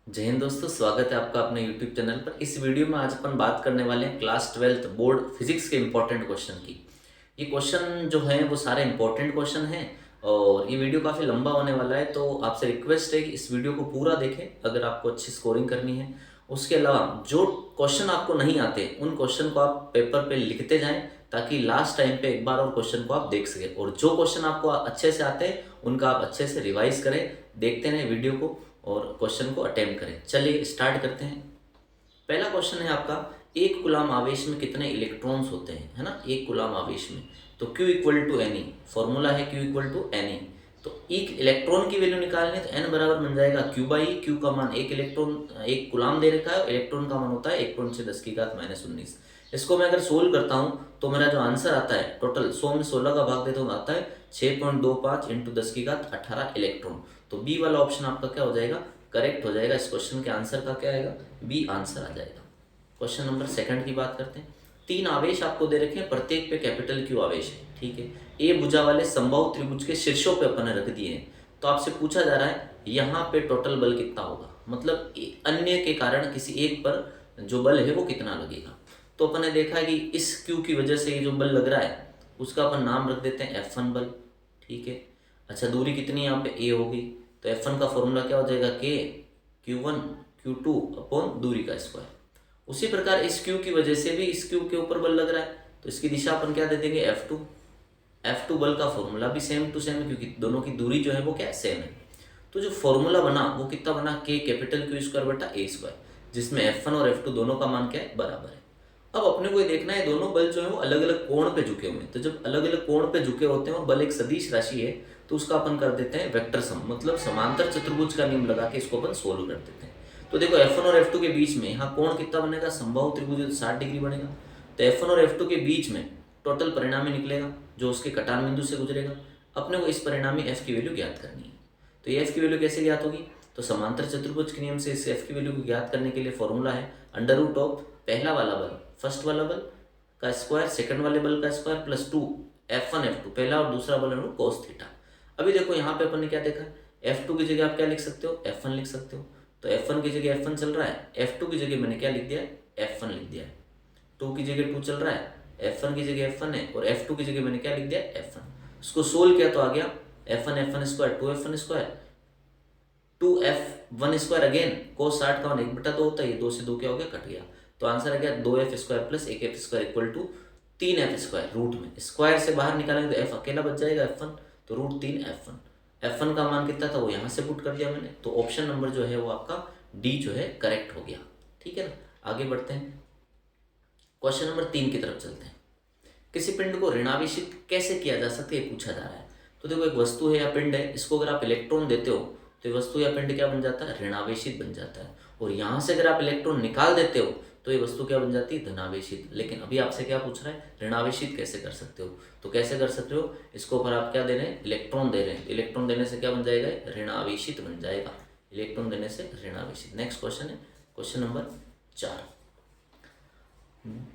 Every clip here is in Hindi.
जय हिंद दोस्तों, स्वागत है आपका अपने YouTube चैनल पर। इस वीडियो में आज अपन बात करने वाले हैं क्लास 12th बोर्ड फिजिक्स के इम्पोर्टेंट क्वेश्चन की। ये क्वेश्चन जो हैं वो सारे इम्पोर्टेंट क्वेश्चन हैं और ये वीडियो काफ़ी लंबा होने वाला है, तो आपसे रिक्वेस्ट है कि इस वीडियो को पूरा देखें अगर आपको अच्छी स्कोरिंग करनी है। उसके अलावा जो क्वेश्चन आपको नहीं आते उन क्वेश्चन को आप पेपर पे लिखते जाएं ताकि लास्ट टाइम पे एक बार और क्वेश्चन को आप देख सकें, और जो क्वेश्चन आपको अच्छे से आते हैं उनका आप अच्छे से रिवाइज करें। देखते रहें वीडियो को और क्वेश्चन को अटेम्प्ट करें। चलिए स्टार्ट करते हैं। पहला क्वेश्चन है आपका, एक कूलाम आवेश में कितने इलेक्ट्रॉन्स होते हैं, है ना। एक कूलाम आवेश में तो Q equal to n e, formula है Q equal to n e. तो एक इलेक्ट्रॉन की वैल्यू निकालनी है तो n बराबर बन जाएगा Q बाई ई। क्यू का मान एक इलेक्ट्रॉन एक कूलाम दे रखा है, इलेक्ट्रॉन का मान होता है 1.10⁻⁻⁹। इसको मैं अगर सोल्व करता हूँ तो मेरा जो आंसर आता है टोटल 100 में 16 का भाग देता हूँ आता है 6.25 इंटू 10⁻18 इलेक्ट्रॉन। तो बी वाला ऑप्शन आपका क्या हो जाएगा, करेक्ट हो जाएगा। इस क्वेश्चन के आंसर का क्या आएगा, बी आंसर आ जाएगा। क्वेश्चन नंबर सेकंड की बात करते हैं। तीन आवेश आपको दे रखे हैं, प्रत्येक पे कैपिटल क्यू आवेश है, ठीक है। ए भुजा वाले समबाहु त्रिभुज के शीर्षों पे अपन ने रख दिए हैं। तो आपसे पूछा जा रहा है यहाँ पे टोटल बल कितना होगा, मतलब अन्य के कारण किसी एक पर जो बल है वो कितना लगेगा। तो अपन ने देखा है कि इस क्यू की वजह से ये जो बल लग रहा है उसका अपन नाम रख देते हैं F1 बल, ठीक है। अच्छा, दूरी कितनी यहाँ पे ए होगी, तो F1 का फॉर्मूला क्या हो जाएगा, के Q1 Q2 अपॉन दूरी का स्क्वायर। उसी प्रकार इस Q की वजह से भी इस Q के ऊपर बल लग रहा है, तो इसकी दिशा अपन क्या दे देंगे, F2। F2 बल का फॉर्मूला भी सेम टू सेम है क्योंकि दोनों की दूरी जो है वो क्या सेम है। तो जो फॉर्मूला बना वो कितना बना, के कैपिटल Q स्क्वायर बटा ए स्क्वायर, जिसमें F1 और F2 दोनों का मान क्या है, बराबर है। अब अपने को ये देखना है दोनों बल जो है वो अलग अलग कोण पे झुके हुए हैं। तो जब अलग अलग कोण पे झुके होते हैं और बल एक सदिश राशि है तो उसका अपन कर देते हैं वेक्टर सम, मतलब समांतर चतुर्भुज का नियम लगा के इसको अपन सोल्व कर देते हैं। तो देखो F1 और F2 के बीच में यहाँ कोण कितना बनेगा, समबाहु त्रिभुज 60 डिग्री बनेगा। तो F1 और F2 के बीच में टोटल परिणामी निकलेगा जो उसके कटान बिंदु से गुजरेगा। अपने को इस परिणामी F की वैल्यू ज्ञात करनी है। तो ये F की वैल्यू कैसे ज्ञात होगी, तो समांतर चतुर्भुज के नियम से इस F की वैल्यू को ज्ञात करने के लिए फॉर्मूला है अंडर रूट ऑफ पहला वाला बल, फर्स्ट वाला बल का स्क्वायर, सेकंड वाले बल का स्क्वायर प्लस 2 F1 F2, पहला और दूसरा बल है कोस थीटा। अभी देखो यहाँ पे अपन ने क्या देखा, F2 की जगह आप क्या लिख सकते हो, F1 लिख सकते हो। तो F1 की जगह F1 चल रहा है, F2 की जगह मैंने क्या लिख दिया, F1 लिख दिया है। 2 की जगह 2 चल रहा है, F1 की जगह F1 है, और F2 की जगह मैंने क्या लिख दिया, F1। उसको सोल्व किया तो आ गया F1 square 2F1 square 2F1 square again cos 60 का मान 1/2 होता है, ये 2 से 2 क्या हो गया, कट गया। तो आंसर आ गया 2F square plus 1F square equal to 3F square. Root में स्क्वायर से बाहर निकालेंगे तो F अकेला बच जाएगा F1, तो रूट 3F1। F1 का मान कितना था वो यहाँ से पुट कर दिया मैंने, तो ऑप्शन नंबर जो है वो आपका डी जो है करेक्ट हो गया, ठीक है ना। आगे बढ़ते हैं, क्वेश्चन नंबर 3 की तरफ चलते हैं। किसी पिंड को ऋणावेशित कैसे किया जा सकता है ये पूछा जा रहा है। तो देखो एक वस्तु है या पिंड है, इसको अगर आप इलेक्ट्रॉन देते हो तो ये वस्तु या पिंड क्या बन जाता है, ऋणावेशित बन जाता है। और यहाँ से अगर आप इलेक्ट्रॉन निकाल देते हो तो ये वस्तु क्या बन जाती है, धनावेशित। लेकिन अभी आपसे क्या पूछ रहा है, ऋणावेशित कैसे कर सकते हो। तो कैसे कर सकते हो, इसको ऊपर आप क्या दे रहे हैं, इलेक्ट्रॉन दे रहे हैं। इलेक्ट्रॉन देने से क्या बन जाएगा, ऋणावेशित बन जाएगा। इलेक्ट्रॉन देने से ऋणावेशित। नेक्स्ट क्वेश्चन है क्वेश्चन नंबर 4।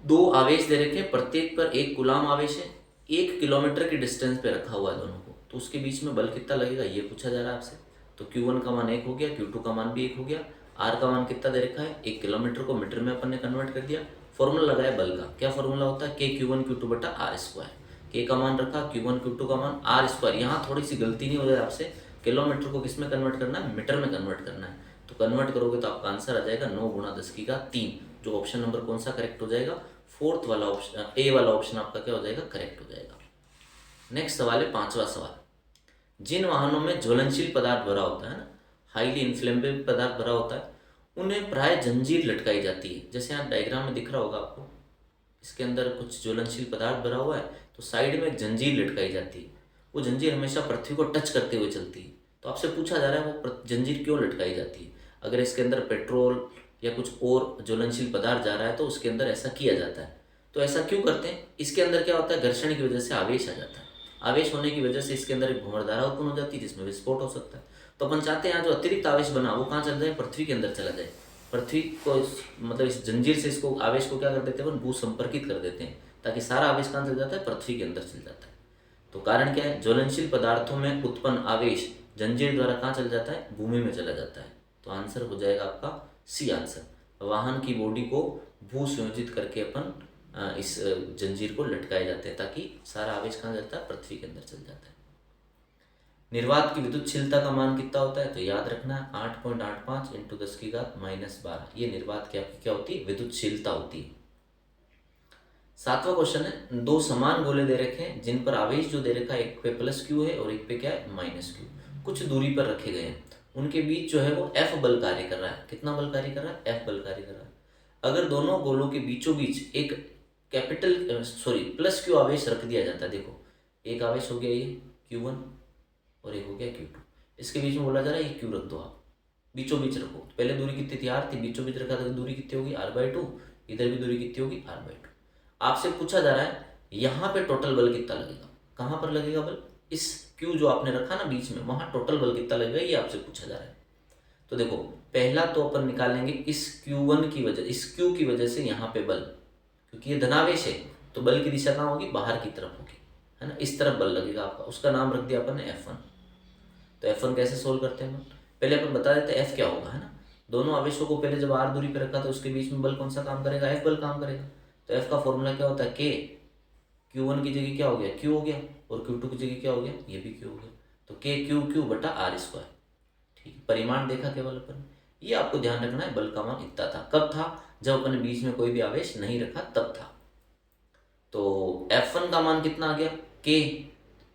दो आवेश दे रखे हैं, प्रत्येक पर एक कूलाम आवेश है, 1 किलोमीटर की डिस्टेंस पे रखा हुआ है दोनों को। तो उसके बीच में बल कितना लगेगा ये पूछा जा रहा है आपसे। तो Q1 का मान 1 हो गया, Q2 का मान भी 1 हो गया, R का मान कितना दे रखा है, 1 किलोमीटर को मीटर में अपन ने कन्वर्ट कर दिया। फॉर्मूला लगाया बल का, क्या फॉर्मूला होता है, के Q1 Q2 बटा आर स्क्वायर। के का मान रखा, Q1 Q2 का मान आर स्क्वायर। यहाँ थोड़ी सी गलती नहीं हो जाए आपसे, किलोमीटर को किस में कन्वर्ट करना है, मीटर में कन्वर्ट करना है। तो कन्वर्ट करोगे तो आपका आंसर आ जाएगा 9 गुणा 10⁻3, जो ऑप्शन नंबर कौन सा करेक्ट हो जाएगा, फोर्थ वाला ऑप्शन, ए वाला ऑप्शन आपका क्या हो जाएगा, करेक्ट हो जाएगा। नेक्स्ट सवाल है 5वां सवाल। जिन वाहनों में ज्वलनशील पदार्थ भरा होता है ना, हाईली इन्फ्लेमेबल पदार्थ भरा होता है, उन्हें प्राय जंजीर लटकाई जाती है। जैसे यहाँ डायग्राम में दिख रहा होगा आपको, इसके अंदर कुछ ज्वलनशील पदार्थ भरा हुआ है तो साइड में एक जंजीर लटकाई जाती है। वो जंजीर हमेशा पृथ्वी को टच करते हुए चलती है। तो आपसे पूछा जा रहा है वो जंजीर क्यों लटकाई जाती है। अगर इसके अंदर पेट्रोल या कुछ और ज्वलनशील पदार्थ जा रहा है तो उसके अंदर ऐसा किया जाता है। तो ऐसा क्यों करते हैं, इसके अंदर क्या होता है, घर्षण की वजह से आवेश आ जाता है। आवेश होने की वजह से इसके अंदर एक भंवरधारा उत्पन्न हो जाती है जिसमें विस्फोट हो सकता है। तो अपन चाहते हैं यहाँ जो अतिरिक्त आवेश बना वो कहाँ चला जाए, पृथ्वी के अंदर चला जाए। पृथ्वी को मतलब इस जंजीर से इसको आवेश को क्या कर देते हैं, भू संपर्कित कर देते हैं, ताकि सारा आवेश कहाँ चल जाता है, पृथ्वी के अंदर चल जाता है। तो कारण क्या है, ज्वलनशील पदार्थों में उत्पन्न आवेश जंजीर द्वारा कहाँ चल जाता है, भूमि में चला जाता है। तो आंसर हो जाएगा आपका सी आंसर। वाहन की बॉडी को भू संयोजित करके अपन इस जंजीर को लटकाए जाते हैं ताकि सारा आवेश कहाँ जाता है, पृथ्वी के अंदर चल जाता है। निर्वात की विद्युतशीलता का मान कितना होता है, तो याद रखना 8.85 इंटू 10⁻12। ये निर्वात की आपकी क्या होती है, विद्युतशीलता होती है। 7वां क्वेश्चन है, दो समान गोले दे रखे हैं जिन पर आवेश जो दे रखा है एक पे प्लस क्यू है और एक पे क्या है, माइनस क्यू। कुछ दूरी पर रखे गए हैं, उनके बीच जो है वो एफ बल कार्य कर रहा है। कितना बल कार्य कर रहा है, एफ बल कार्य कर रहा है। अगर दोनों गोलों के बीचों बीच एक प्लस क्यू आवेश रख दिया जाता है, देखो एक आवेश हो गया ये Q1 और एक हो गया Q2, इसके बीच में बोला जा रहा है ये क्यू रख दो आप, बीचों बीच रखो। पहले दूरी कितनी थी, R थी, बीचों बीच रखा तो दूरी कितनी होगी, R/2। इधर भी दूरी कितनी होगी, R/2। आपसे पूछा जा रहा है यहाँ पे टोटल बल कितना लगेगा, कहाँ पर लगेगा बल, इस क्यू जो आपने रखा ना बीच में, वहाँ टोटल बल कितना लगेगा ये आपसे पूछा जा रहा है। तो देखो पहला तो अपन निकालेंगे इस Q1 की वजह, इस Q की वजह से यहाँ पे बल, क्योंकि ये धनावेश है तो बल की दिशा कहाँ होगी, बाहर की तरफ होगी, है ना, इस तरफ बल लगेगा आपका। उसका नाम रख दिया अपन ने F1। तो F1 कैसे सोल्व करते हैं, पहले अपन बता देते हैं F क्या होगा, है ना। दोनों आवेशों को पहले जब R दूरी पे रखा तो उसके बीच में बल कौन सा काम करेगा, F बल काम करेगा। तो F का फॉर्मूला क्या होता है, K, Q1 की जगह क्या हो गया, Q हो गया, और Q2 की जगह क्या हो गया, ये भी Q हो गया। तो KQ/R²। ठीक है, परिमाण देखा केवल अपन। ये आपको ध्यान रखना है, बल का मान इतना था। कब था, जब अपन बीच में कोई भी आवेश नहीं रखा तब था। तो F1 का मान कितना आ गया, K,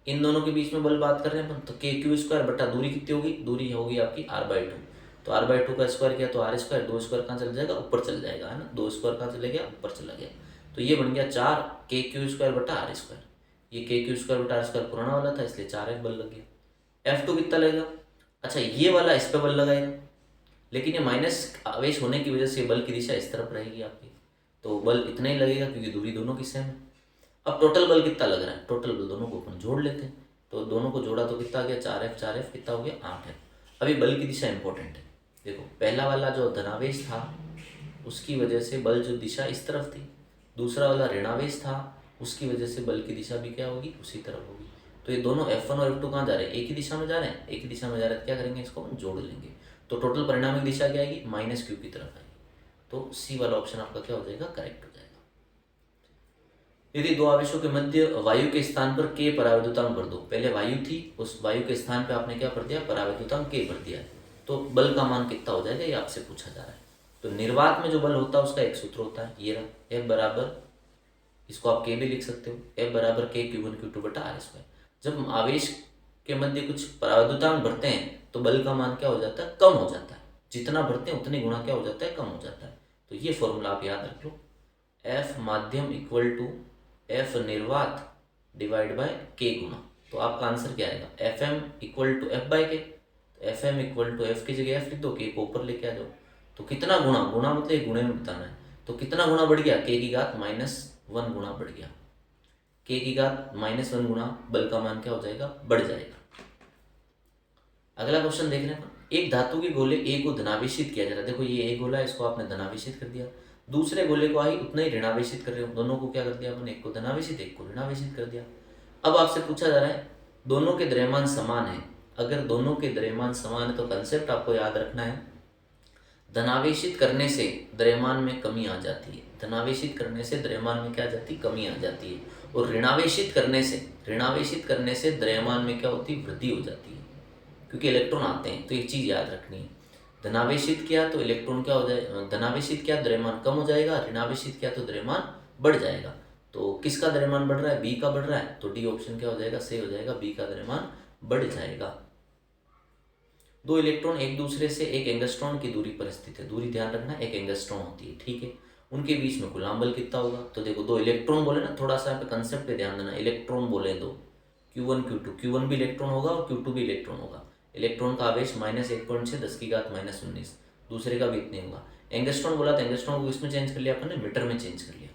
इन दोनों के बीच में बल बात कर रहे हैं अपन, तो KQ² दूरी कितनी होगी, दूरी होगी आपकी R/2। तो R/2 का स्क्वायर किया तो R², 2 स्क्वायर कहाँ चल जाएगा, ऊपर चल जाएगा, है ना, 2 स्क्वायर कहाँ चले गया, ऊपर चला गया। तो ये बन गया 4 KQ²/R²। ये KQ²/R² पुराना वाला था इसलिए 4F बल लग गया। F2 कितना लगेगा, अच्छा ये वाला इस पे बल लगाएगा, लेकिन ये माइनस आवेश होने की वजह से बल की दिशा इस तरफ रहेगी आपकी, तो बल इतना ही लगेगा क्योंकि दूरी दोनों की सेम है। अब टोटल बल कितना लग रहा है, टोटल बल दोनों को अपन जोड़ लेते हैं, तो दोनों को जोड़ा तो कितना आ गया, 4F कितना हो गया, 8F। अभी बल की दिशा इंपॉर्टेंट है, देखो पहला वाला जो धनावेश था उसकी वजह से बल जो दिशा इस तरफ थी, दूसरा वाला ऋणावेश था उसकी वजह से बल की दिशा भी क्या होगी, उसी तरफ होगी। तो ये दोनों F1 और F2 कहाँ जा रहे हैं, एक ही दिशा में जा रहे हैं, एक ही दिशा में जा रहे हैं, क्या करेंगे इसको हम जोड़ लेंगे, तो टोटल परिणामिक दिशा क्या आएगी, -Q की तरफ आएगी। तो सी वाला ऑप्शन आपका क्या हो जाएगा, करेक्ट हो जाएगा। यदि दो आवेशों के मध्य वायु के स्थान पर K परावैद्युतांक भर दो, पहले वायु थी, उस वायु के स्थान पर आपने क्या भर दिया, परावैद्युतांक K भर दिया, तो बल का मान कितना हो जाएगा, ये आपसे पूछा जा रहा है। तो निर्वात में जो बल होता है उसका एक सूत्र होता है, ये रहा F बराबर, इसको आप K भी लिख सकते हो, F बराबर KQ1Q2/R²। जब आवेश के मध्य कुछ परावैद्युतांक भरते हैं तो बल का मान क्या हो जाता है, कम हो जाता है, जितना भरते हैं उतने गुणा क्या हो जाता है, कम हो जाता है। तो ये फॉर्मूला आप याद रख लो, F माध्यम इक्वल टू F निर्वात डिवाइड बाय K गुना। तो आपका आंसर क्या आएगा, FM इक्वल टू F/K। तो FM इक्वल टू F की जगह F लिख दो, K को ऊपर लेके आ जाओ। तो कितना गुणा, गुणा मतलब गुणे में बताना है, तो कितना गुणा बढ़ गया, K की घात -1 गुणा बढ़ गया, K की घात -1 गुणा बल का मान क्या हो जाएगा, बढ़ जाएगा। अगला क्वेश्चन देख रहे हैं, एक धातु के गोले A को धनावेशित किया जा रहा है। देखो ये A गोला है, इसको आपने धनावेशित कर दिया, दूसरे गोले को आई उतना ही ऋणावेशित कर रहे हो, दोनों को क्या कर दिया अपन, एक को धनावेशित एक को ऋणावेशित कर दिया। अब आपसे पूछा जा रहा है दोनों के द्रव्यमान समान है, अगर दोनों के द्रव्यमान समान है तो कंसेप्ट आपको याद रखना है, धनावेशित करने से द्रव्यमान में कमी आ जाती है, धनावेशित करने से द्रव्यमान में क्या आ जाती है, कमी आ जाती है, और ऋणावेशित करने से द्रव्यमान में क्या होती है, वृद्धि हो जाती है, क्योंकि इलेक्ट्रॉन आते हैं। तो ये चीज़ याद रखनी है, धनावेशित किया तो इलेक्ट्रॉन क्या हो जाए, धनावेशित किया द्रव्यमान कम हो जाएगा, ऋणावेशित किया तो द्रव्यमान बढ़ जाएगा। तो किसका द्रव्यमान बढ़ रहा है, बी का बढ़ रहा है, तो डी ऑप्शन क्या हो जाएगा, सही हो जाएगा, बी का द्रव्यमान बढ़ जाएगा। दो इलेक्ट्रॉन एक दूसरे से एक एंगस्ट्रॉन की दूरी पर स्थित है, दूरी ध्यान रखना, एक एंगस्ट्रॉन होती है, ठीक है, उनके बीच में कूलाम बल कितना होगा। तो देखो दो इलेक्ट्रॉन बोले ना, थोड़ा सा यहाँ पे कंसेप्ट पे ध्यान देना, इलेक्ट्रॉन बोले दो, Q1 Q2, Q1 भी इलेक्ट्रॉन होगा और Q2 भी इलेक्ट्रॉन होगा। इलेक्ट्रॉन का आवेश -1.6 10 की घात -19, दूसरे का भी इतने होगा। एंगस्ट्रॉन बोला तो एंगस्ट्रॉन को इसमें चेंज कर लिया अपन ने, मीटर में चेंज कर लिया।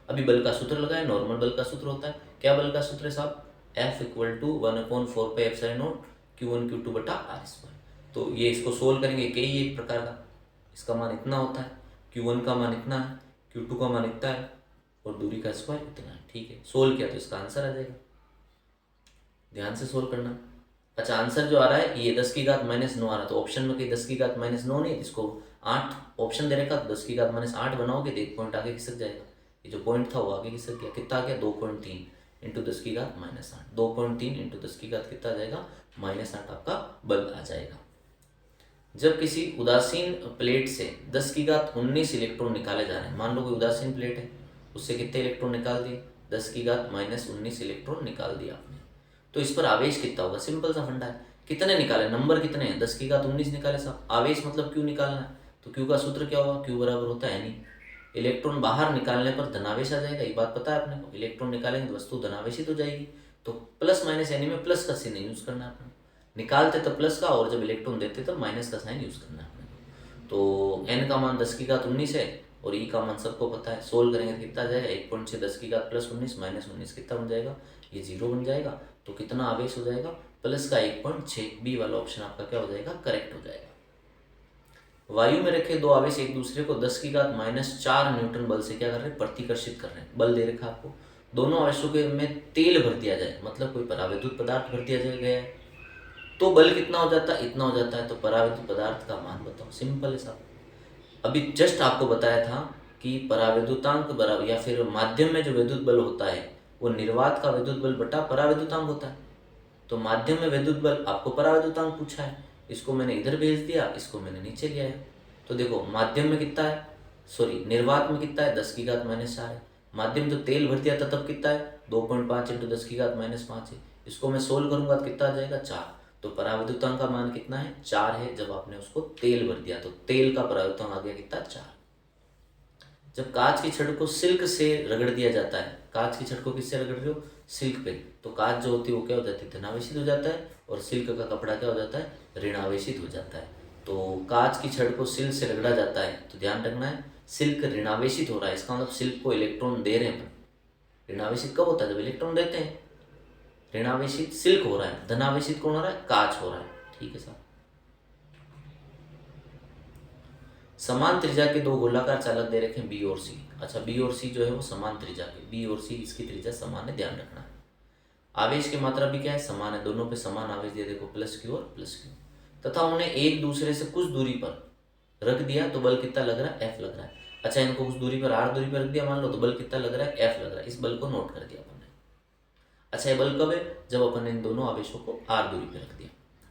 अभी बल का सूत्र लगाए, नॉर्मल बल का सूत्र होता है, क्या बल का सूत्र है साहब, F equal to 1/4πε0 Q1 Q2/R²। तो ये इसको सोल्व करेंगे, कई एक प्रकार का, इसका मान इतना होता है, Q1 का मान इतना है, Q2 का मान इतना है, और दूरी का स्क्वायर इतना है, ठीक है। सोल्व किया तो इसका आंसर आ जाएगा, ध्यान से सोल्व करना। अच्छा, आंसर जो आ रहा है ये 10 की घात -9 आ रहा है, तो ऑप्शन में कहीं 10 की घात -9 नहीं है, इसको 8 ऑप्शन दे रखा, तो 10 की घात -8 बनाओगे तो 1 पॉइंट आगे खिसक जाएगा। ये जो पॉइंट था वो आगे खिसक गया, कितना आ गया 2.3 इंटू 10 की घात -8, 2.3 इंटू 10 की घात कितना आ जाएगा -8 आपका बल आ जाएगा। जब किसी उदासीन प्लेट से 10 की घात 19 इलेक्ट्रॉन निकाले जा रहे हैं, मान लो कोई उदासीन प्लेट है, उससे कितने इलेक्ट्रॉन निकाल दिए 10 की घात -19 इलेक्ट्रॉन निकाल दिया आपने, तो इस पर आवेश कितना होगा, सिंपल सा फंडा है। कितने निकाले, नंबर कितने हैं, 10 की घात 19 निकाले साहब, आवेश मतलब क्यू निकालना है, तो क्यू का सूत्र क्या होगा, क्यू बराबर होता है नहीं, इलेक्ट्रॉन बाहर निकालने पर धनावेश आ जाएगा, ये बात पता है अपने को, इलेक्ट्रॉन निकालेंगे तो वस्तु धनावेशित हो जाएगी, तो प्लस माइनस यानी में प्लस का चिन्ह यूज करना है अपने, निकालते तो प्लस का और जब इलेक्ट्रॉन देते तो माइनस का साइन यूज करना है अपने को। तो एन का मान 10 की घात 19 है और ई का मान सबको पता है, सोल्व करेंगे तो कितना आ जाएगा 1.6 10 की घात +19 -19 कितना बन जाएगा, ये 0 बन जाएगा, तो कितना आवेश हो जाएगा प्लस का 1.6, बी वाला ऑप्शन आपका क्या हो जाएगा, करेक्ट हो जाएगा। वायु में रखे दो आवेश एक दूसरे को 10 की घात -4 न्यूटन बल से क्या कर रहे हैं, प्रतिकर्षित कर रहे हैं, बल दे रखा आपको, दोनों आवेशों के में तेल भर दिया जाए, मतलब कोई परावैद्युत पदार्थ भर दिया गया है, तो बल कितना हो जाता है, इतना हो जाता है, तो परावैद्युत पदार्थ का मान बताओ, सिंपल है साहब। अभी जस्ट आपको बताया था कि परावैद्युतांक बराबर या फिर माध्यम में जो विद्युत बल होता है वो निर्वात का विद्युत बल बटा परावैद्युतांक होता है, तो माध्यम में विद्युत बल आपको परावैद्युतांक पूछा है, इसको मैंने इधर भेज दिया, इसको मैंने नीचे लिया है, तो देखो माध्यम में कितना है, सॉरी निर्वात में कितना है 10 की घात -4 है, माध्यम तो तेल भर दिया था तब कितना है 2.5 इंटू 10 की घात -5 है, इसको मैं सोल्व करूंगा तो कितना आ जाएगा 4, तो परावैद्युतांक का मान कितना है 4 है, जब आपने उसको तेल भर दिया तो तेल का परावैद्युतांक आ गया कितना 4। जब कांच की छड़ को सिल्क से रगड़ दिया जाता है, कांच की छड़ को किससे रगड़ रहे हो, सिल्क पे, तो कांच जो होती है वो क्या हो जाती है, धनावेशित हो जाता है, और सिल्क का कपड़ा क्या हो जाता है, ऋणावेशित हो जाता है। तो कांच की छड़ को सिल्क से रगड़ा जाता है, तो ध्यान रखना है सिल्क ऋणावेशित हो रहा है, इसका मतलब सिल्क को इलेक्ट्रॉन दे रहे हैं, ऋणावेशित कब होता है, जब इलेक्ट्रॉन देते हैं, ऋणावेशित सिल्क हो रहा है, धनावेशित कौन हो रहा है, कांच हो रहा है, ठीक है साहब। समान त्रिज्या के दो गोलाकार चालक दे रखे हैं बी और सी, अच्छा बी और सी जो है वो समान त्रिज्या के, बी और सी इसकी त्रिज्या समान है, ध्यान रखना है। आवेश की मात्रा भी क्या है, समान है, दोनों पे समान आवेश दिया, देखो +q और +q, तथा उन्हें एक दूसरे से कुछ दूरी पर रख दिया तो बल कितना लग रहा है, F लग रहा है। अच्छा इनको कुछ दूरी पर r दूरी पर रख दिया मान लो, तो बल कितना लग रहा है, F लग रहा है, इस बल को नोट कर दिया अपन ने। अच्छा ये बल कब है, जब अपन ने इन दोनों आवेशों को r दूरी पर रख दिया।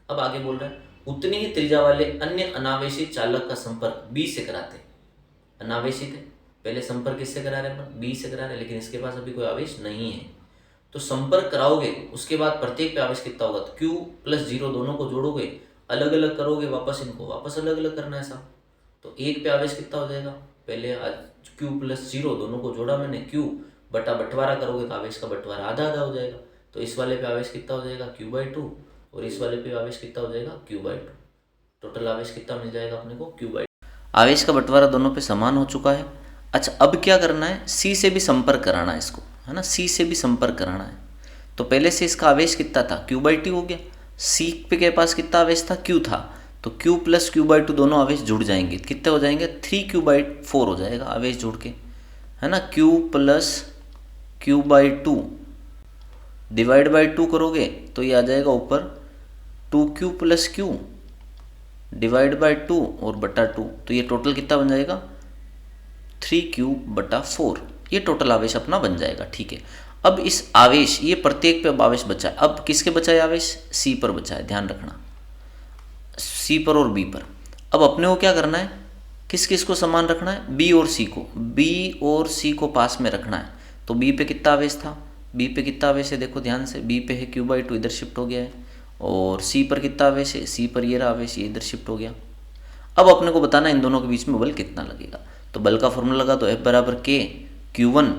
अब आगे बोल रहा है उतनी ही त्रिज्या वाले अन्य अनावेशित चालक का संपर्क B से कराते, अनावेशित है, पहले संपर्क किससे करा रहे हैं, B से करा रहे हैं, लेकिन इसके पास अभी कोई आवेश नहीं है, तो संपर्क कराओगे उसके बाद प्रत्येक पे आवेश कितना होगा, तो Q + 0 दोनों को जोड़ोगे, अलग अलग करोगे, वापस इनको वापस अलग अलग करना है साहब, तो एक पे आवेश कितना हो जाएगा, पहले Q + 0 दोनों को जोड़ा मैंने, Q बटा बंटवारा करोगे तो आवेश का बंटवारा आधा आधा हो जाएगा, तो इस वाले पे आवेश कितना हो जाएगा Q/2 और इस वाले पे आवेश कितना हो जाएगा Q/2, टोटल आवेश कितना मिल जाएगा अपने को Q/2। आवेश का बंटवारा दोनों पे समान हो चुका है। अच्छा अब क्या करना है, C से भी संपर्क कराना है इसको, है ना, C से भी संपर्क कराना है, तो पहले से इसका आवेश कितना था Q/2 हो गया, C पे के पास कितना आवेश था Q था, तो Q + Q/2 दोनों आवेश जुड़ जाएंगे, कितने हो जाएंगे 3Q/4 हो जाएगा आवेश जुड़ के, है ना, Q + Q/2 डिवाइड बाई 2 करोगे तो ये आ जाएगा ऊपर 2Q + Q डिवाइड बाई 2 और बटा 2, तो ये टोटल कितना बन जाएगा 3Q/4, ये टोटल आवेश अपना बन जाएगा, ठीक है। अब इस आवेश, ये प्रत्येक पे अब आवेश बचा है, अब किसके बचा है आवेश, C पर बचा है, ध्यान रखना C पर और B पर। अब अपने को क्या करना है, किस किस को समान रखना है, B और C को, B और C को पास में रखना है, तो B पे कितना आवेश था, B पे कितना आवेश है, देखो ध्यान से, B पे है Q/2 इधर शिफ्ट हो गया है, और C पर कितना आवेश है, C पर ये रहा आवेश, ये इधर शिफ्ट हो गया। अब अपने को बताना इन दोनों के बीच में बल कितना लगेगा, तो बल का फॉर्मूला लगा तो F = K, Q1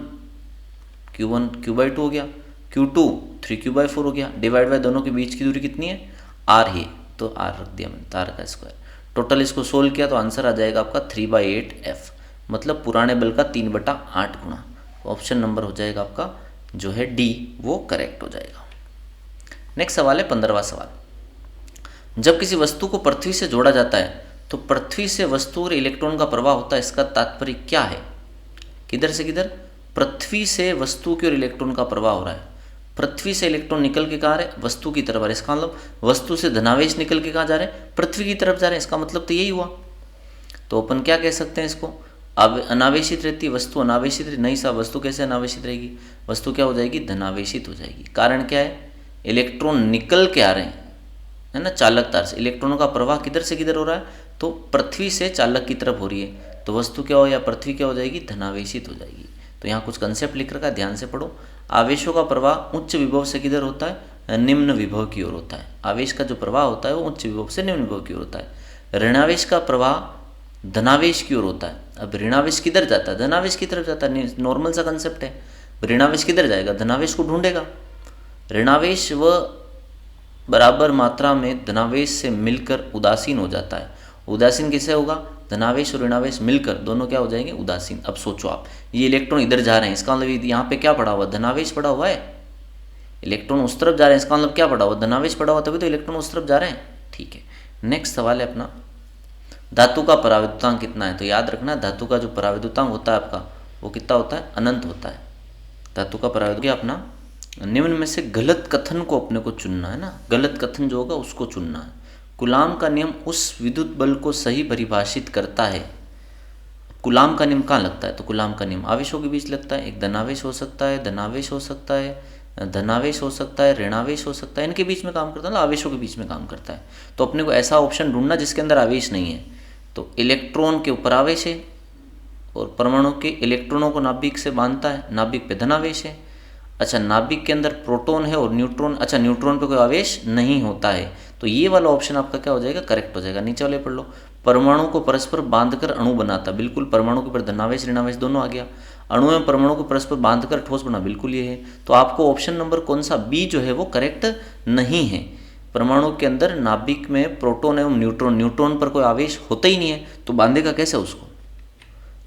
Q/2 हो गया, Q2 3Q/4 हो गया, डिवाइड बाय दोनों के बीच की दूरी कितनी है R है, तो R रख दिया मैंने, तार का स्क्वायर, टोटल इसको सोल्व किया तो आंसर आ जाएगा आपका 3/8F, मतलब पुराने बल का 3/8 गुणा, ऑप्शन नंबर हो जाएगा आपका जो है D, वो करेक्ट हो जाएगा। नेक्स्ट सवाल है 15वां सवाल, जब किसी वस्तु को पृथ्वी से जोड़ा जाता है तो पृथ्वी से वस्तु और इलेक्ट्रॉन का प्रवाह होता है, इसका तात्पर्य क्या है, किधर से किधर, पृथ्वी से वस्तु की और इलेक्ट्रॉन का प्रवाह हो रहा है, पृथ्वी से इलेक्ट्रॉन निकल के कहाँ आ रहे हैं, वस्तु की तरफ आ रहे हैं। इसका मतलब वस्तु से धनावेश निकल के कहाँ जा रहे हैं, पृथ्वी की तरफ जा रहे हैं। इसका मतलब तो यही हुआ। तो अपन क्या कह सकते हैं इसको, अब अनावेशित रहती है वस्तु, अनावेशित रहती नहीं साहब, वस्तु कैसे अनावेशित रहेगी, वस्तु क्या हो जाएगी, धनावेशित हो जाएगी। कारण क्या है, इलेक्ट्रॉन निकल के आ रहे हैं, है ना, चालक तार से। इलेक्ट्रॉनों का प्रवाह किधर से किधर हो रहा है, तो पृथ्वी से चालक की तरफ हो रही है। तो वस्तु क्या हो या पृथ्वी क्या हो जाएगी, धनावेशित हो जाएगी। तो यहाँ कुछ कंसेप्ट लिख रखा है, ध्यान से पढ़ो। आवेशों का प्रवाह उच्च विभव से किधर होता है, निम्न विभव की ओर होता है। आवेश का जो प्रवाह होता है वो उच्च विभव से निम्न विभव की ओर होता है। ऋणावेश का प्रवाह धनावेश की ओर होता है। अब ऋणावेश किधर जाता है, धनावेश की तरफ जाता है। नॉर्मल सा कंसेप्ट है। ऋणावेश किधर जाएगा, धनावेश को ढूंढेगा। ऋणावेश व बराबर मात्रा में धनावेश से मिलकर उदासीन हो जाता है। उदासीन किसे होगा, धनावेश और ऋणावेश मिलकर दोनों क्या हो जाएंगे, उदासीन। अब सोचो आप, ये इलेक्ट्रॉन इधर जा रहे हैं, इसका मतलब यहाँ पे क्या पड़ा हुआ, धनावेश पड़ा हुआ है। इलेक्ट्रॉन उस तरफ जा रहे हैं, इसका मतलब क्या पड़ा हुआ, धनावेश पड़ा हुआ, तभी तो इलेक्ट्रॉन उस तरफ जा रहे हैं। ठीक है, नेक्स्ट सवाल है अपना, धातु का पराविद्युतांक कितना है। तो याद रखना, धातु का जो पराविद्युतांक होता है आपका वो कितना होता है, अनंत होता है। धातु का पराविद्युतांक अपना निम्न में से गलत कथन को अपने को चुनना है ना, गलत कथन जो होगा उसको चुनना है। कूलाम का नियम उस विद्युत बल को सही परिभाषित करता है। कूलाम का नियम कहाँ लगता है, तो कूलाम का नियम आवेशों के बीच लगता है। एक धनावेश हो सकता है, धनावेश हो सकता है, धनावेश हो सकता है, ऋणावेश हो सकता है, इनके बीच में काम करता है ना, आवेशों के बीच में काम करता है। तो अपने को ऐसा ऑप्शन ढूंढना जिसके अंदर आवेश नहीं है। तो इलेक्ट्रॉन के ऊपर आवेश है और परमाणु के इलेक्ट्रॉनों को नाभिक से बांधता है, नाभिक पे धनावेश है। अच्छा, नाभिक के अंदर प्रोटॉन है और न्यूट्रॉन, अच्छा न्यूट्रॉन पे कोई आवेश नहीं होता है। तो ये वाला ऑप्शन आपका क्या हो जाएगा, करेक्ट हो जाएगा। नीचे वाले पढ़ लो, परमाणु को परस्पर बांधकर अणु बनाता, बिल्कुल परमाणु के ऊपर धनावेश ऋणावेश दोनों आ गया। अणु में परमाणु को परस्पर बांधकर ठोस बना, बिल्कुल ये है। तो आपको ऑप्शन नंबर कौन सा, बी जो है वो करेक्ट नहीं है। परमाणु के अंदर नाभिक में प्रोटॉन एवं न्यूट्रॉन, न्यूट्रॉन पर कोई आवेश होता ही नहीं है, तो बांधेगा कैसे उसको।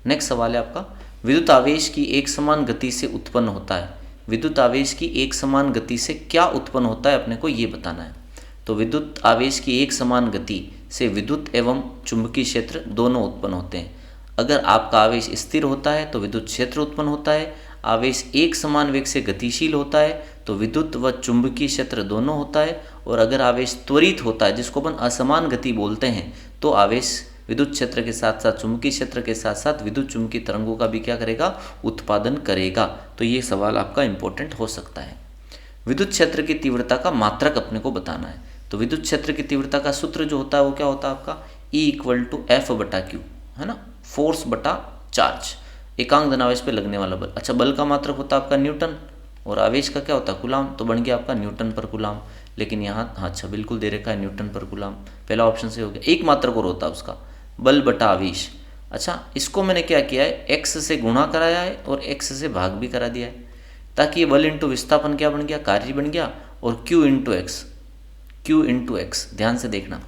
नेक्स्ट सवाल है आपका, विद्युत आवेश की एक समान गति से उत्पन्न होता है। विद्युत आवेश की एक समान गति से क्या उत्पन्न होता है, अपने को ये बताना है। तो विद्युत आवेश की एक समान गति से विद्युत एवं चुंबकीय क्षेत्र दोनों उत्पन्न होते हैं। अगर आपका आवेश स्थिर होता है तो विद्युत क्षेत्र उत्पन्न होता है। आवेश एक समान वेग से गतिशील होता है तो विद्युत व चुंबकीय क्षेत्र दोनों होता है। और अगर आवेश त्वरित होता है, जिसको अपन असमान गति बोलते हैं, तो आवेश विद्युत क्षेत्र के साथ साथ चुंबकीय क्षेत्र के साथ साथ विद्युत चुंबकीय तरंगों का भी क्या करेगा, उत्पादन करेगा। तो ये सवाल आपका इंपॉर्टेंट हो सकता है। विद्युत क्षेत्र की तीव्रता का मात्रक अपने को बताना है। तो विद्युत क्षेत्र की तीव्रता का सूत्र जो होता है वो क्या होता है आपका, E=F/Q, है ना, फोर्स बटा चार्ज, एकांक धनावेश पे लगने वाला बल। अच्छा, बल का मात्रक होता है आपका न्यूटन और आवेश का क्या होता है, कूलाम। तो बन गया आपका न्यूटन पर कूलाम। लेकिन यहाँ अच्छा बिल्कुल दे रखा है न्यूटन पर कूलाम, पहला ऑप्शन से हो गया। एक मात्रक और होता है उसका, बल बटा आवेश। अच्छा, इसको मैंने क्या किया है, x से गुणा कराया है और x से भाग भी करा दिया है, ताकि ये बल इंटू विस्थापन क्या बन गया, कार्य बन गया, और q इंटू एक्स, ध्यान से देखना।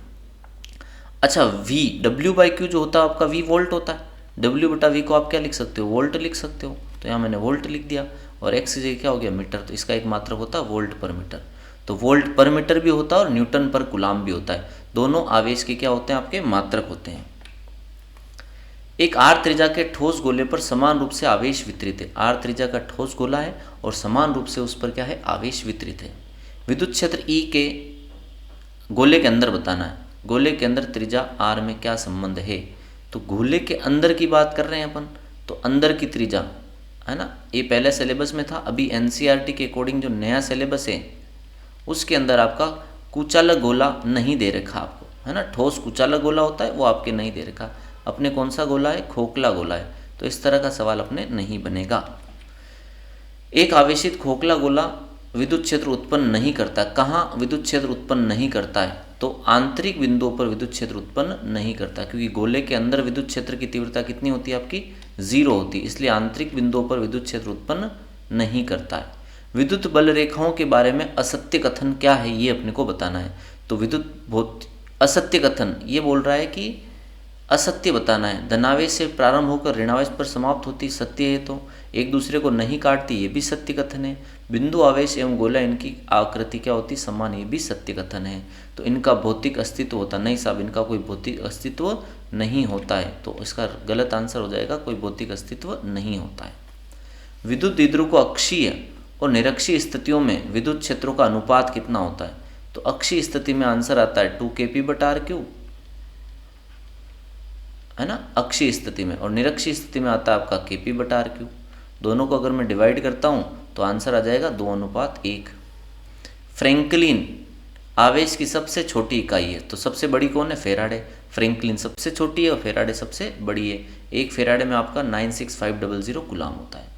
अच्छा, v W/Q जो होता है आपका, v वोल्ट होता है। W बटा V को आप क्या लिख सकते हो, वोल्ट लिख सकते हो। तो यहाँ मैंने वोल्ट लिख दिया और x की जगह क्या हो गया, मीटर। तो इसका एक मात्रक होता है वोल्ट पर मीटर। तो वोल्ट पर मीटर भी होता है और न्यूटन पर कूलाम भी होता है। दोनों आवेश के क्या होते हैं, आपके मात्रक होते हैं। एक r त्रिज्या के ठोस गोले पर समान रूप से आवेश वितरित है। r त्रिज्या का ठोस गोला है और समान रूप से उस पर क्या है, आवेश वितरित है। विद्युत क्षेत्र E के गोले के अंदर बताना है। गोले के अंदर त्रिज्या r में क्या संबंध है। तो गोले के अंदर की बात कर रहे हैं अपन, तो अंदर की त्रिज्या, है ना, ये पहले सिलेबस में था। अभी NCERT के अकॉर्डिंग जो नया सिलेबस है उसके अंदर आपका कुचालक गोला नहीं दे रखा आपको, है ना। ठोस कुचालक गोला होता है वो आपके नहीं दे रखा। अपने कौन सा गोला है, खोखला गोला है। तो इस तरह का सवाल अपने नहीं बनेगा। एक आवेशित खोखला गोला विद्युत क्षेत्र उत्पन्न नहीं करता। कहाँ विद्युत क्षेत्र उत्पन्न नहीं करता है, तो आंतरिक बिंदुओं पर विद्युत क्षेत्र उत्पन्न नहीं करता, क्योंकि गोले के अंदर विद्युत क्षेत्र की तीव्रता कितनी होती है आपकी, 0 होती है। इसलिए आंतरिक बिंदुओं पर विद्युत क्षेत्र उत्पन्न नहीं करता है। विद्युत बल रेखाओं के बारे में असत्य कथन क्या है, ये अपने को बताना है। तो विद्युत बहुत असत्य कथन ये बोल रहा है कि असत्य बताना है। धनावेश से प्रारंभ होकर ऋणावेश पर समाप्त होती, सत्य है। तो एक दूसरे को नहीं काटती, ये भी सत्य कथन है। बिंदु आवेश एवं गोला इनकी आकृति क्या होती, समान, ये भी सत्य कथन है। तो इनका भौतिक अस्तित्व होता नहीं साहब, इनका कोई भौतिक अस्तित्व नहीं होता है। तो इसका गलत आंसर हो जाएगा, कोई भौतिक अस्तित्व नहीं होता है। विद्युत द्विध्रुव को अक्षीय और निरक्षीय स्थितियों में विद्युत क्षेत्रों का अनुपात कितना होता है? तो अक्षीय स्थिति में आंसर आता है 2kp/r3, है ना, अक्षीय स्थिति में, और निरक्षीय स्थिति में आता है आपका kp/r3। दोनों को अगर मैं डिवाइड करता हूँ तो आंसर आ जाएगा 2:1। फ्रैंकलिन आवेश की सबसे छोटी इकाई है, तो सबसे बड़ी कौन है? फेराडे। फ्रैंकलिन सबसे छोटी है और फेराडे सबसे बड़ी है। एक फेराडे में आपका 96500 कूलाम होता है।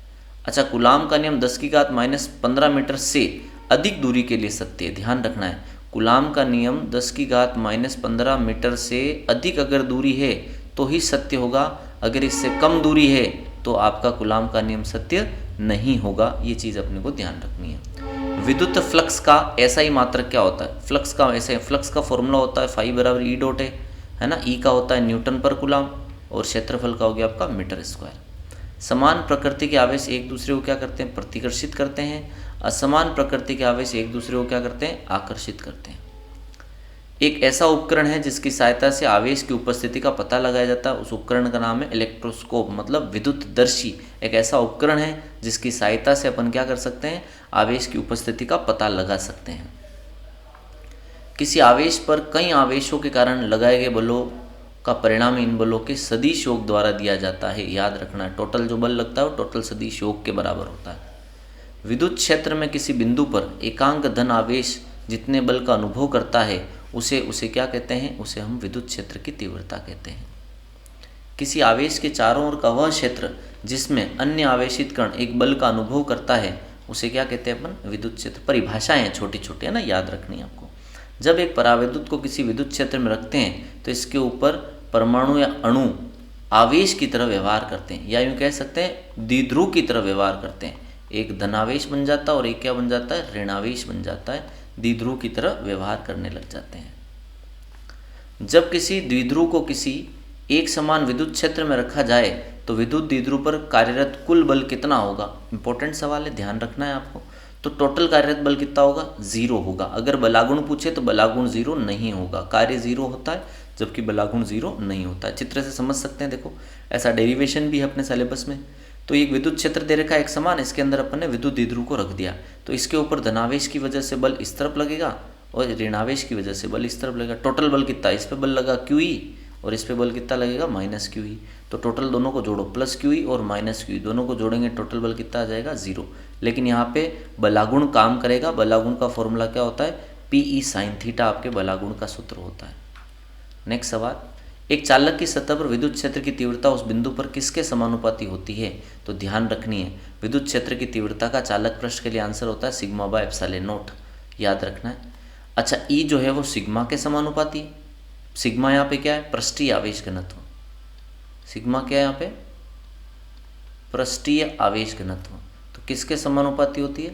अच्छा, कूलाम का नियम 10⁻⁻15 मीटर से अधिक दूरी के लिए सत्य है, ध्यान रखना है। कूलाम का नियम 10⁻⁻15 मीटर से अधिक अगर दूरी है तो ही सत्य होगा, अगर इससे कम दूरी है तो आपका कूलाम का नियम सत्य नहीं होगा। ये चीज़ अपने को ध्यान रखनी है। विद्युत फ्लक्स का SI मात्रक क्या होता है? फ्लक्स का SI, फ्लक्स का फॉर्मूला होता है फाई बराबर ई डॉट है ना। ई का होता है न्यूटन पर कूलाम और क्षेत्रफल का हो गया आपका मीटर स्क्वायर। समान प्रकृति के आवेश एक दूसरे को क्या करते हैं? प्रतिकर्षित करते हैं। असमान प्रकृति के आवेश एक दूसरे को क्या करते हैं? आकर्षित करते हैं। एक ऐसा उपकरण है जिसकी सहायता से आवेश की उपस्थिति का पता लगाया जाता है, उस उपकरण का नाम है इलेक्ट्रोस्कोप, मतलब विद्युतदर्शी। एक ऐसा उपकरण है जिसकी सहायता से अपन क्या कर सकते हैं? आवेश की उपस्थिति का पता लगा सकते हैं। किसी आवेश पर कई आवेशों के कारण लगाए गए बलों का परिणाम इन बलों के सदिश योग द्वारा दिया जाता है। याद रखना है, टोटल जो बल लगता है वो टोटल सदिश योग के बराबर होता है। विद्युत क्षेत्र में किसी बिंदु पर एकांक धन आवेश जितने बल का अनुभव करता है उसे क्या कहते हैं? उसे हम विद्युत क्षेत्र की तीव्रता कहते हैं। किसी आवेश के चारों ओर का वह क्षेत्र जिसमें अन्य आवेशित कण एक बल का अनुभव करता है उसे क्या कहते हैं अपन? विद्युत क्षेत्र। परिभाषाएं हैं छोटी छोटी, है ना, याद रखनी है आपको। जब एक पराविद्युत को किसी विद्युत क्षेत्र में रखते हैं तो इसके ऊपर परमाणु या अणु आवेश की तरह व्यवहार करते हैं, या यूँ कह सकते हैं द्विध्रुव की तरह व्यवहार करते हैं। एक धनावेश बन जाता है और एक क्या बन जाता है? ऋणावेश बन जाता है। द्विध्रुव की तरह व्यवहार करने लग जाते हैं। जब किसी द्विध्रुव को किसी एक समान विद्युत क्षेत्र में रखा जाए तो विद्युत द्विध्रुव पर कार्यरत कुल बल कितना होगा? इंपॉर्टेंट सवाल है, ध्यान रखना है आपको। तो टोटल कार्यरत बल कितना होगा? 0 होगा। अगर बलागुण पूछे तो बलागुण 0 नहीं होगा, कार्य 0 होता है जबकि बलागुण 0 नहीं होता है। चित्र से समझ सकते हैं, देखो ऐसा डेरिवेशन भी है अपने सिलेबस में। तो एक विद्युत क्षेत्र दे रखा है एक समान, इसके अंदर अपन ने विद्युत द्विध्रुव को रख दिया, तो इसके ऊपर धनावेश की वजह से बल इस तरफ लगेगा और ऋणावेश की वजह से बल इस तरफ लगेगा। टोटल बल कितना? इस पे बल लगा QE और इस पे बल कितना लगेगा? -QE। तो टोटल दोनों को जोड़ो, +QE और -QE दोनों को जोड़ेंगे, टोटल बल कितना आ जाएगा? 0। लेकिन यहाँ पे बलागुण काम करेगा। बलागुण का फॉर्मूला क्या होता है? PE sin θ आपके बलागुण का सूत्र होता है। नेक्स्ट सवाल, एक चालक की सतह पर विद्युत क्षेत्र की तीव्रता उस बिंदु पर किसके समानुपाती होती है? तो ध्यान रखनी है, विद्युत क्षेत्र की तीव्रता का चालक पृष्ठ के लिए आंसर होता है σ/ε0, याद रखना है। अच्छा, E जो है वो सिग्मा के समानुपाती है। सिग्मा यहाँ पे क्या है? पृष्ठीय आवेश घनत्व। सिग्मा क्या है यहाँ पे? पृष्ठीय आवेश घनत्व। तो किसके समानुपाती होती है?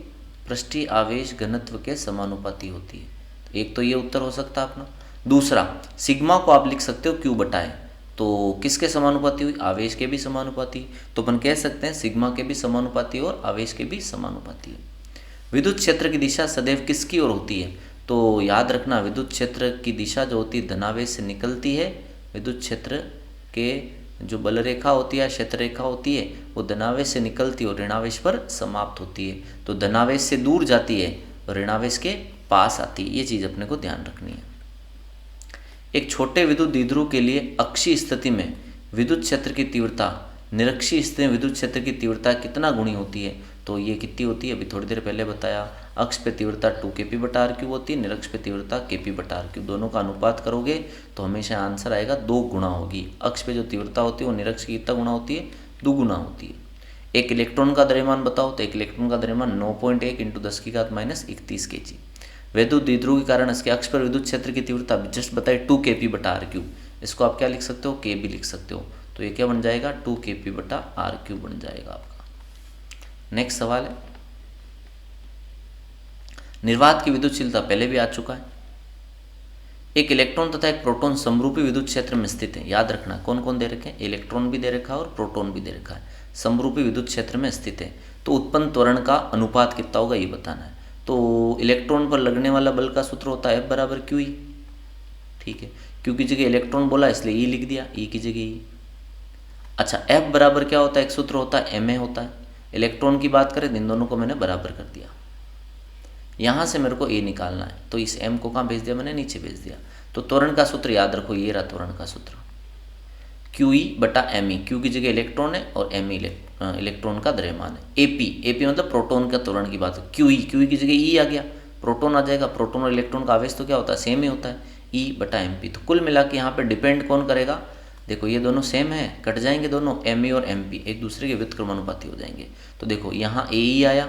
पृष्ठीय आवेश घनत्व के समानुपाती होती है। एक तो ये उत्तर हो सकता है अपना। दूसरा, सिग्मा को आप लिख सकते हो Q/है, तो किसके समानुपाती हुई? आवेश के भी समानुपाती। तो अपन कह सकते हैं सिग्मा के भी समानुपाती और आवेश के भी समानुपाती है। विद्युत क्षेत्र की दिशा सदैव किसकी ओर होती है? तो याद रखना, विद्युत क्षेत्र की दिशा जो होती है धनावेश से निकलती है। विद्युत क्षेत्र के जो बल रेखा होती है, क्षेत्र रेखा होती है, वो धनावेश से निकलती है और ऋणावेश पर समाप्त होती है। तो धनावेश से दूर जाती है और ऋणावेश के पास आती है। ये चीज़ अपने को ध्यान रखनी है। एक छोटे विद्युत द्विध्रुव के लिए अक्षीय स्थिति में विद्युत क्षेत्र की तीव्रता निरक्षीय स्थिति में विद्युत क्षेत्र की तीव्रता कितना गुणी होती है? तो ये कितनी होती है? अभी थोड़ी देर पहले बताया। अक्ष पे तीव्रता 2kp/r³ होती है, निरक्ष पे तीव्रता kp/r³। दोनों का अनुपात करोगे तो हमेशा आंसर आएगा 2 गुना होगी। अक्ष पे जो तीव्रता होती है वो निरक्ष की कितना गुना होती है? 2 गुना होती है। एक इलेक्ट्रॉन का द्रव्यमान बताओ, तो एक इलेक्ट्रॉन का द्रव्यमान 9.1 × 10⁻31 kg। विद्युत द्विध्रुव के कारण इसके अक्ष पर विद्युत क्षेत्र की तीव्रता जस्ट बताए 2kp/r³। इसको आप क्या लिख सकते हो? K भी लिख सकते हो। तो ये क्या बन जाएगा? 2kp/r³ बन जाएगा आपका। नेक्स्ट सवाल है, निर्वात की विद्युतशीलता पहले भी आ चुका है। एक इलेक्ट्रॉन तथा एक प्रोटॉन समरूपी विद्युत क्षेत्र में स्थित है। याद रखना, कौन कौन दे रखे हैं? इलेक्ट्रॉन भी दे रखा है और प्रोटॉन भी दे रखा है। समरूपी विद्युत क्षेत्र में स्थित है तो उत्पन्न त्वरण का अनुपात कितना होगा ये बताना है। तो इलेक्ट्रॉन पर लगने वाला बल का सूत्र होता है F = QE। ठीक है, Q की जगह इलेक्ट्रॉन बोला इसलिए E लिख दिया, E की जगह E। अच्छा, F बराबर क्या होता है? एक सूत्र होता है Ma होता है। इलेक्ट्रॉन की बात करें, इन दोनों को मैंने बराबर कर दिया। यहाँ से मेरे को ए निकालना है, तो इस एम को कहाँ भेज दिया मैंने, नीचे भेज दिया। तो त्वरण का सूत्र याद रखो, ये रहा त्वरण का सूत्र, क्यू ई बटा एम ई। क्यू की जगह इलेक्ट्रॉन है और एम इलेक्ट्रॉन का द्रव्यमान है। एपी मतलब प्रोटॉन का त्वरण की बात है। क्यू ई की जगह ई आ गया, प्रोटॉन आ जाएगा। प्रोटॉन और इलेक्ट्रॉन का आवेश तो क्या होता है, सेम ही होता है, ई बटा एम पी। तो कुल मिला के यहाँ पे डिपेंड कौन करेगा, देखो ये दोनों सेम है, कट जाएंगे दोनों, एम ई और एम पी एक दूसरे के व्युत्क्रमानुपाती हो जाएंगे। तो देखो यहाँ ए ई आया,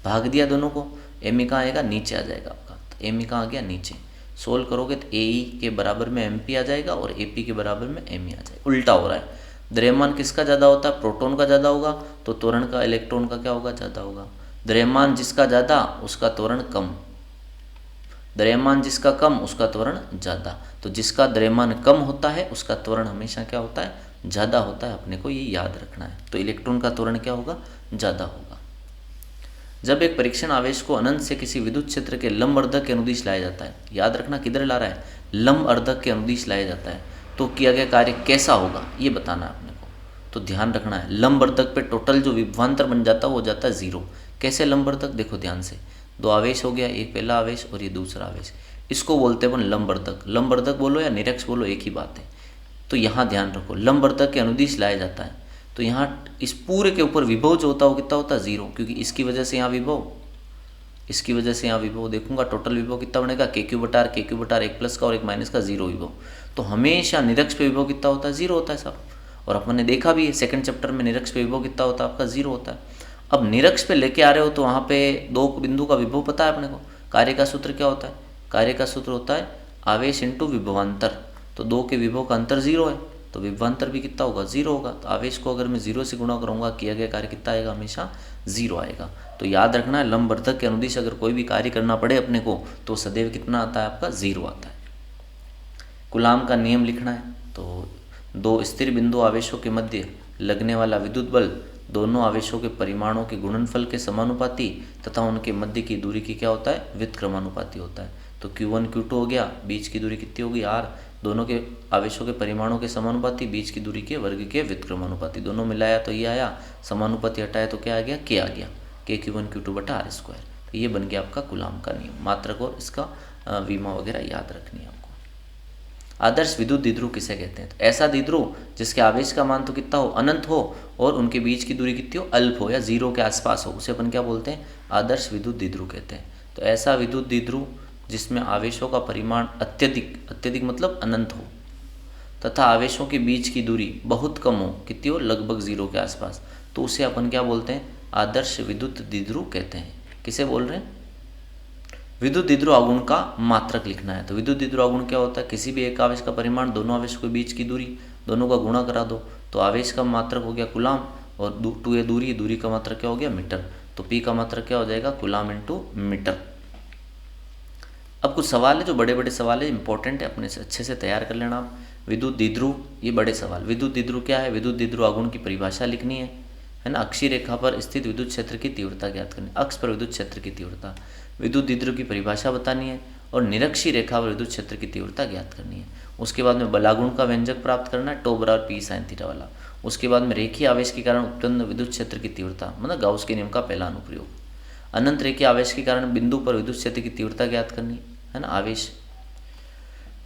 भाग दिया दोनों को, एम ई कहाँ आएगा, नीचे आ जाएगा आपका। तो एम ई कहाँ आ गया, नीचे। सोल्व करोगे तो ए ई के बराबर में एम पी आ जाएगा और ए पी के बराबर में एम ई आ जाएगा। उल्टा हो रहा है, द्रव्यमान किसका ज़्यादा होता है, प्रोटॉन का ज़्यादा होगा, तो त्वरण का इलेक्ट्रॉन का क्या होगा, ज़्यादा होगा। द्रव्यमान जिसका ज़्यादा उसका त्वरण कम, द्रव्यमान जिसका कम उसका त्वरण ज़्यादा। तो जिसका द्रव्यमान कम होता है उसका त्वरण हमेशा क्या होता है, ज़्यादा होता है। अपने को ये याद रखना है। तो इलेक्ट्रॉन का त्वरण क्या होगा, ज़्यादा होगा। जब एक परीक्षण आवेश को अनंत से किसी विद्युत क्षेत्र के लंब अर्धक के अनुदिश लाया जाता है, याद रखना किधर ला रहा है, लंब अर्धक के अनुदिश लाया जाता है, तो किया गया कार्य कैसा होगा ये बताना है अपने को। तो ध्यान रखना है, लंब अर्धक पे टोटल जो विभवांतर बन जाता है वो जाता है 0। कैसे लंब अर्धक, देखो ध्यान से, दो आवेश हो गया, एक पहला आवेश और ये दूसरा आवेश, इसको बोलते हैं अपन लंब अर्धक। लंब अर्धक बोलो या निरक्ष बोलो, एक ही बात है। तो यहाँ ध्यान रखो, लंब अर्धक के अनुदिश लाया जाता है, तो यहाँ इस पूरे के ऊपर विभव जो होता है वो कितना होता है, 0, क्योंकि इसकी वजह से यहाँ विभव, इसकी वजह से यहाँ विभव देखूंगा, टोटल विभव कितना बनेगा, के क्यू बटार एक प्लस का और एक माइनस का 0 विभव। तो हमेशा निरक्ष पे विभव कितना होता है, 0 होता है साहब। और अपन ने देखा भी है सेकंड चैप्टर में, निरक्ष पे विभव कितना होता है आपका, 0 होता है। अब निरक्ष पे लेके आ रहे हो तो वहाँ पे दो बिंदु का विभव पता है अपने को। कार्य का सूत्र क्या होता है, कार्य का सूत्र होता है आवेश इंटू विभवांतर। तो दो के विभव का अंतर 0 है, तो विभवांतर भी कितना होगा, 0 होगा। तो आवेश को अगर मैं 0 से गुणा करूँगा, किया गया कार्य कितना आएगा, हमेशा 0 आएगा। तो याद रखना है, लंब अर्धक के अनुदिश अगर कोई भी कार्य करना पड़े अपने को तो सदैव कितना आता है आपका, 0 आता है। कूलाम का नियम लिखना है, तो दो स्थिर बिंदु आवेशों के मध्य लगने वाला विद्युत बल दोनों आवेशों के परिमाणों के गुणनफल के समानुपाती तथा उनके मध्य की दूरी की क्या होता है, व्युत्क्रमानुपाती होता है। तो Q1 Q2 हो गया, बीच की दूरी कितनी होगी, r, दोनों के आवेशों के परिमाणों के समानुपाती, बीच की दूरी के वर्ग के व्युत्क्रमानुपाती। दोनों मिलाया तो ये आया, समानुपाती हटाया तो क्या आ गया, k आ गया, k Q1 Q2 बटा r स्क्वायर। तो ये बन गया आपका कूलाम का नियम। मात्रक और इसका विमा वगैरह याद रखनी है आपको। आदर्श विद्युत द्विध्रुव किसे कहते हैं, तो ऐसा द्विध्रुव जिसके आवेश का मान तो कितना हो, अनंत हो, और उनके बीच की दूरी कितनी हो, अल्प हो या 0 के आसपास हो, उसे अपन क्या बोलते हैं, आदर्श विद्युत द्विध्रुव कहते हैं। तो ऐसा विद्युत द्विध्रुव जिसमें आवेशों का परिमाण अत्यधिक मतलब अनंत हो, तथा आवेशों के बीच की दूरी बहुत कम हो, कितनी हो, लगभग 0 के आसपास, तो उसे अपन क्या बोलते हैं, आदर्श विद्युत द्विध्रुव कहते हैं। किसे बोल रहे हैं, विद्युत द्विध्रुव आघूर्ण का मात्रक लिखना है। तो विद्युत द्विध्रुव आघूर्ण क्या होता है, किसी भी एक आवेश का परिमाण, दोनों आवेशों के बीच की दूरी, दोनों का गुणा करा दो, तो आवेश का मात्रक हो गया कूलाम, और 2 दूरी का मात्रक क्या हो गया, मीटर। तो पी का मात्रक क्या हो जाएगा, कूलाम इंटू मीटर। अब कुछ सवाल है जो बड़े बड़े सवाल है, इंपॉर्टेंट है, अपने से अच्छे से तैयार कर लेना आप। विद्युत द्विध्रुव, ये बड़े सवाल। विद्युत द्विध्रुव क्या है, विद्युत द्विध्रुव आघूर्ण की परिभाषा लिखनी है ना। अक्षीय रेखा पर स्थित विद्युत क्षेत्र की तीव्रता ज्ञात करनी, अक्ष पर विद्युत क्षेत्र की तीव्रता, विद्युत द्विध्रुव की परिभाषा बतानी है, और निरक्षीय रेखा पर विद्युत क्षेत्र की तीव्रता ज्ञात करनी है। उसके बाद में बलागुण का व्यंजक प्राप्त करना है, टो बराबर पी साइन थीटा वाला। उसके बाद में रेखीय आवेश के कारण उत्पन्न विद्युत क्षेत्र की तीव्रता, मतलब गाउस के नियम का पहला अनुप्रयोग। अनंत रेखीय आवेश के कारण बिंदु पर विद्युत क्षेत्र की तीव्रता ज्ञात करनी है ना। आवेश,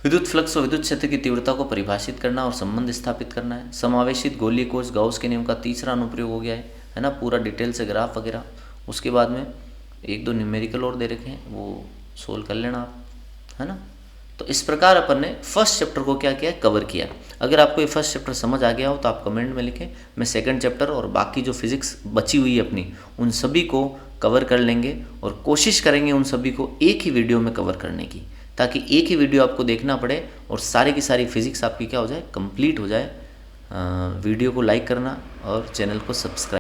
विद्युत फ्लक्स और विद्युत क्षेत्र की तीव्रता को परिभाषित करना और संबंध स्थापित करना है। समावेशित गोलीय कोश गाउस के नियम का तीसरा अनुप्रयोग हो गया है ना, पूरा डिटेल से ग्राफ वगैरह। उसके बाद में 1-2 न्यूमेरिकल और दे रखे हैं, वो सोल्व कर लेना आप, है ना। तो इस प्रकार अपन ने फर्स्ट चैप्टर को क्या किया, कवर किया। अगर आपको ये फर्स्ट चैप्टर समझ आ गया हो तो आप कमेंट में लिखें, मैं सेकंड चैप्टर और बाकी जो फिजिक्स बची हुई है अपनी, उन सभी को कवर कर लेंगे, और कोशिश करेंगे उन सभी को एक ही वीडियो में कवर करने की, ताकि एक ही वीडियो आपको देखना पड़े और सारी की सारी फिजिक्स आपकी क्या हो जाए, कंप्लीट हो जाए। वीडियो को लाइक करना और चैनल को सब्सक्राइब